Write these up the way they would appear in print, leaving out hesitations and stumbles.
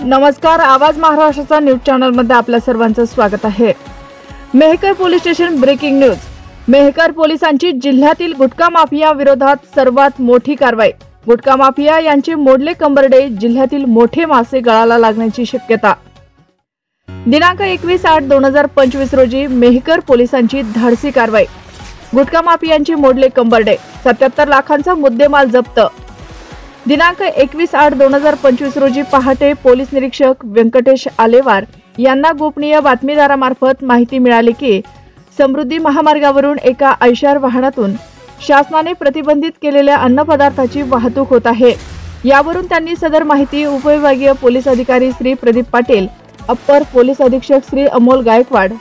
नमस्कार, आवाज महाराष्ट्राचा न्यूज चॅनल मध्ये आपल्या सर्वांचं स्वागत आहे। Mehkar police station breaking news. Mehkar पोलिसांची जिल्ह्यातील गुटखा माफिया विरोधात सर्वात मोठी कारवाई। गुटखा माफिया यांचे मोडले कंबरडे, जिल्ह्यातील मोठे मासे गळाला लागण्याची शक्यता। दिनांक 21/8/2025 रोजी मेहकर पोलिसांची धाडसी कारवाई। गुटखा माफियांचे मोडले कंबरडे, 77 लाखांचा मुद्देमाल जप्त। दिनांक 21/8/2025 रोजी पहाटे पोलीस निरीक्षक व्यंकटेश आलेवार यांना गोपनीय बातमीदारामार्फत माहिती मिळाली की समृद्धी महामार्गावरून एका ऐशार वाहनातून शासनाने प्रतिबंधित केलेल्या अन्नपदार्थाची वाहतूक होत आहे। यावरून त्यांनी सदर माहिती उपविभागीय पोलीस अधिकारी श्री प्रदीप पाटील, अप्पर पोलीस अधीक्षक श्री अमोल गायकवाड,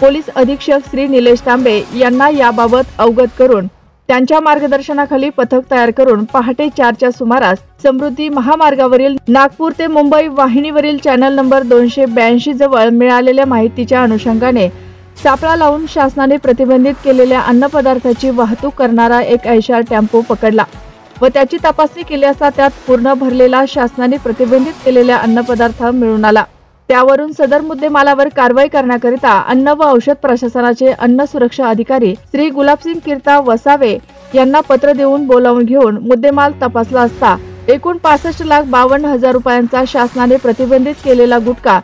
पोलीस अधीक्षक श्री निलेश तांबे यांना याबाबत अवगत करून त्यांच्या मार्गदर्शनाखाली पथक तयार करून पहाटे 4च्या सुमारास समृद्धी महामार्गावरील नागपूर ते मुंबई वाहिनीवरील चॅनल नंबर 282 जवळ मिळालेल्या माहितीच्या अनुषंगाने सापळा लावून शासनाने प्रतिबंधित केलेल्या अन्नपदार्थाची वाहतूक करणारा एक ऐशार टेम्पो पकडला व त्याची तपासणी केली असता त्यात पूर्ण भरलेला शासनाने प्रतिबंधित केलेल्या अन्नपदार्थ मिळून आला। त्यावरून सदर मुद्देमालावर कारवाई करण्याकरिता अन्न व औषध प्रशासनाचे अन्न सुरक्षा अधिकारी श्री गुलाबसिंग कीर्ता वसावे यांना पत्र देऊन बोलावून घेऊन मुद्देमाल तपासला असता एकूण 65,52,000 रुपयांचा शासनाने प्रतिबंधित केलेला गुटखा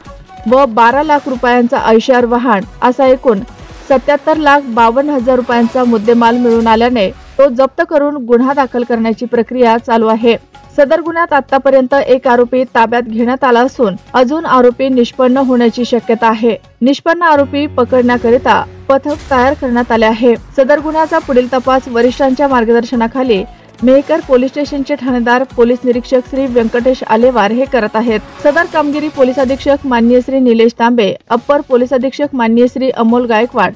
व 12 लाख रुपयांचा ऐशार वाहन असा एकूण 77,52,000 रुपयांचा मुद्देमाल मिळून आल्याने तो जप्त करून गुन्हा दाखल करण्याची प्रक्रिया चालू आहे। सदर गुन्ह्यात आतापर्यंत एक आरोपी ताब्यात घेण्यात आला असून अजून आरोपी निष्पन्न होण्याची शक्यता आहे। निष्पन्न आरोपी पकडण्याकरिता पथक तयार करण्यात आले आहे। सदर गुन्ह्याचा पुढील तपास वरिष्ठांच्या मार्गदर्शनाखाली मेहकर पोलीस स्टेशनचे ठाणेदार पोलीस निरीक्षक श्री व्यंकटेश आलेवार हे करत आहेत। सदर कामगिरी पोलीस अधीक्षक माननीय श्री निलेश तांबे, अप्पर पोलीस अधीक्षक माननीय श्री अमोल गायकवाड,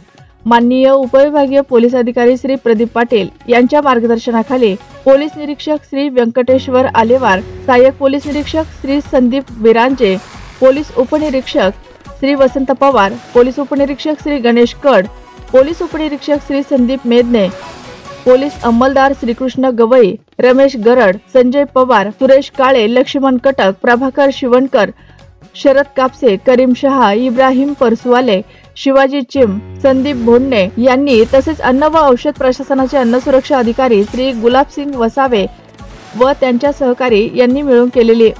माननीय उपविभागीय पोलीस अधिकारी श्री प्रदीप पाटील यांच्या मार्गदर्शनाखाली पोलीस निरीक्षक श्री व्यंकटेश्वर आलेवार, सहाय्यक पोलीस निरीक्षक श्री संदीप विरांजे, पोलीस उपनिरीक्षक श्री वसंत पवार, पोलीस उपनिरीक्षक श्री गणेश कड, पोलीस उपनिरीक्षक श्री संदीप मेदने, पोलीस अंमलदार श्रीकृष्ण गवई, रमेश गरड, संजय पवार, सुरेश काळे, लक्ष्मण कटक, प्रभाकर शिवणकर, शरद कापसे, करीम शहा, इब्राहिम परसुवाले, शिवाजी चिम, संदीप भोंडे यांनी तसेच अन्न व औषध प्रशासनाचे अन्न सुरक्षा अधिकारी श्री गुलाबसिंग वसावे व त्यांच्या सहकारी यांनी मिळून केलेली।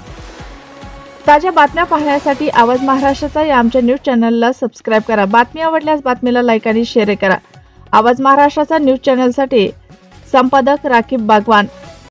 ताज्या बातम्या पाहण्यासाठी आवाज महाराष्ट्राचा या आमच्या न्यूज चॅनलला सबस्क्राइब करा। बातमी आवडल्यास बातमीला लाईक आणि शेअर करा। आवाज महाराष्ट्राचा न्यूज चॅनलसाठी संपादक राकीब बागवान।